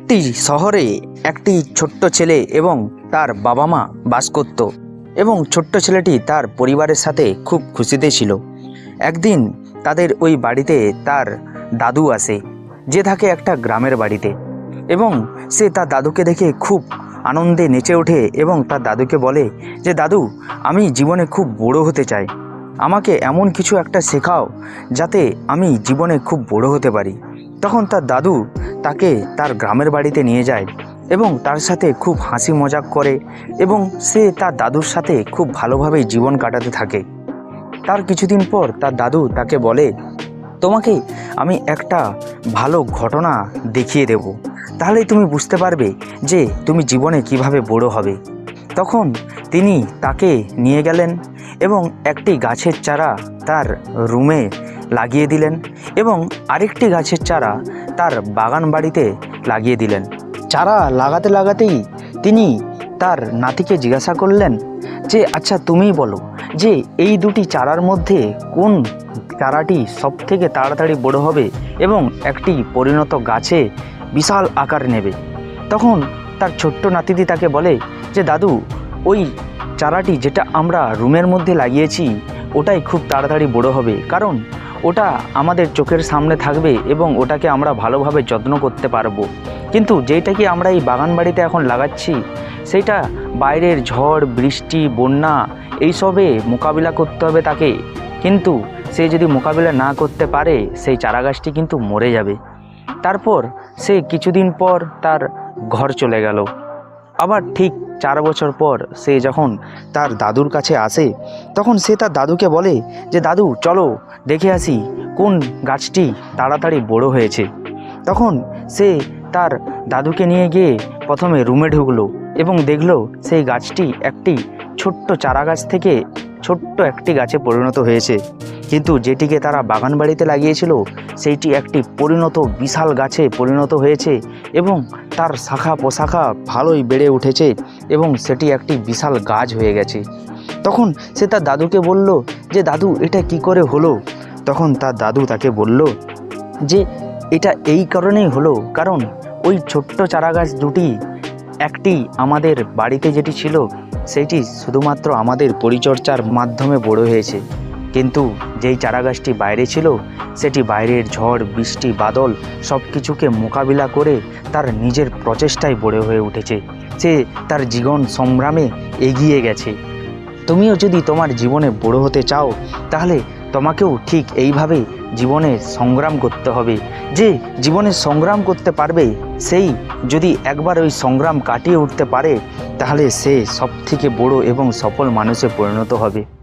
একটি শহরে একটি ছোট্ট ছেলে এবং তার বাবা মা বাস করত এবং ছোট্ট ছেলেটি তার পরিবারের সাথে খুব খুশিতে ছিল। একদিন তাদের ওই বাড়িতে তার দাদু আসে, যে থাকে একটা গ্রামের বাড়িতে, এবং সে তার দাদুকে দেখে খুব আনন্দে নেচে ওঠে এবং তার দাদুকে বলে যে, দাদু, আমি জীবনে খুব বড় হতে চাই, আমাকে এমন কিছু একটা শেখাও যাতে আমি জীবনে খুব বড় হতে পারি। তখন তার দাদু তাকে তার গ্রামের বাড়িতে নিয়ে যায় এবং তার সাথে খুব হাসি মজাক করে এবং সে তার দাদুর সাথে খুব ভালোভাবেই জীবন কাটাতে থাকে। তার কিছুদিন পর তার দাদু তাকে বলে, তোমাকে আমি একটা ভালো ঘটনা দেখিয়ে দেব, তাহলেই তুমি বুঝতে পারবে যে তুমি জীবনে কিভাবে বড় হবে। তখন তিনি তাকে নিয়ে গেলেন এবং একটি গাছের চারা তার রুমে লাগিয়ে দিলেন এবং আরেকটি গাছের চারা তার বাগান বাড়িতে লাগিয়ে দিলেন। চারা লাগাতে লাগাতেই তিনি তার নাতিকে জিজ্ঞাসা করলেন যে, আচ্ছা তুমিই বলো যে এই দুটি চারার মধ্যে কোন চারাটি সব থেকে তাড়াতাড়ি বড় হবে এবং একটি পরিণত গাছে বিশাল আকার নেবে। তখন তার ছোট্ট নাতিটি তাকে বলে যে, দাদু, ওই চারাটি যেটা আমরা রুমের মধ্যে লাগিয়েছি ওটাই খুব তাড়াতাড়ি বড় হবে, কারণ ওটা আমাদের চোখের সামনে থাকবে এবং ওটাকে আমরা ভালোভাবে যত্ন করতে পারবো। কিন্তু যেটাকে আমরা এই বাগান বাড়িতে এখন লাগাচ্ছি সেইটা বাইরের ঝড় বৃষ্টি বন্যা এইসবে মোকাবিলা করতে হবে তাকে, কিন্তু সে যদি মোকাবিলা না করতে পারে সেই চারা গাছটি কিন্তু মরে যাবে। তারপর সে কিছুদিন পর তার ঘর চলে গেল। আবার ঠিক 4 বছর পর সে যখন তার দাদুর কাছে আসে তখন সে তার দাদুকে বলে যে, দাদু, চলো দেখে আসি কোন গাছটি তাড়াতাড়ি বড় হয়েছে। তখন সে তার দাদুকে নিয়ে গিয়ে প্রথমে রুমে ঢুকলো এবং দেখলো সেই গাছটি একটি ছোট্ট চারা গাছ থেকে ছোট্ট একটি গাছে পরিণত হয়েছে, কিন্তু যেটিকে তারা বাগান বাড়িতে লাগিয়েছিল সেইটি একটি পরিণত বিশাল গাছে পরিণত হয়েছে এবং তার শাখা প্রশাখা ভালোই বেড়ে উঠেছে এবং সেটি একটি বিশাল গাছ হয়ে গেছে। তখন সে তার দাদুকে বলল যে, দাদু, এটা কি করে হলো? তখন তার দাদু তাকে বলল যে, এটা এই কারণেই হলো, কারণ ওই ছোট্ট চারা গাছ দুটি, একটি আমাদের বাড়িতে যেটি ছিল সেইটি শুধুমাত্র আমাদের পরিচর্যার মাধ্যমে বড় হয়েছে, কিন্তু যেই চারা গাছটি বাইরে ছিল সেটি বাইরের ঝড় বৃষ্টি বাদল সব কিছুকে মোকাবিলা করে তার নিজের প্রচেষ্টায় বড় হয়ে উঠেছে। সে তার জীবন সংগ্রামে এগিয়ে গেছে। তুমিও যদি তোমার জীবনে বড় হতে চাও তাহলে তোমাকেও ঠিক এইভাবে জীবনে সংগ্রাম করতে হবে। যে জীবনে সংগ্রাম করতে পারবে সেই যদি একবার ওই সংগ্রাম কাটিয়ে উঠতে পারে তাহলে সে সবথেকে বড় এবং সফল মানুষে পরিণত হবে।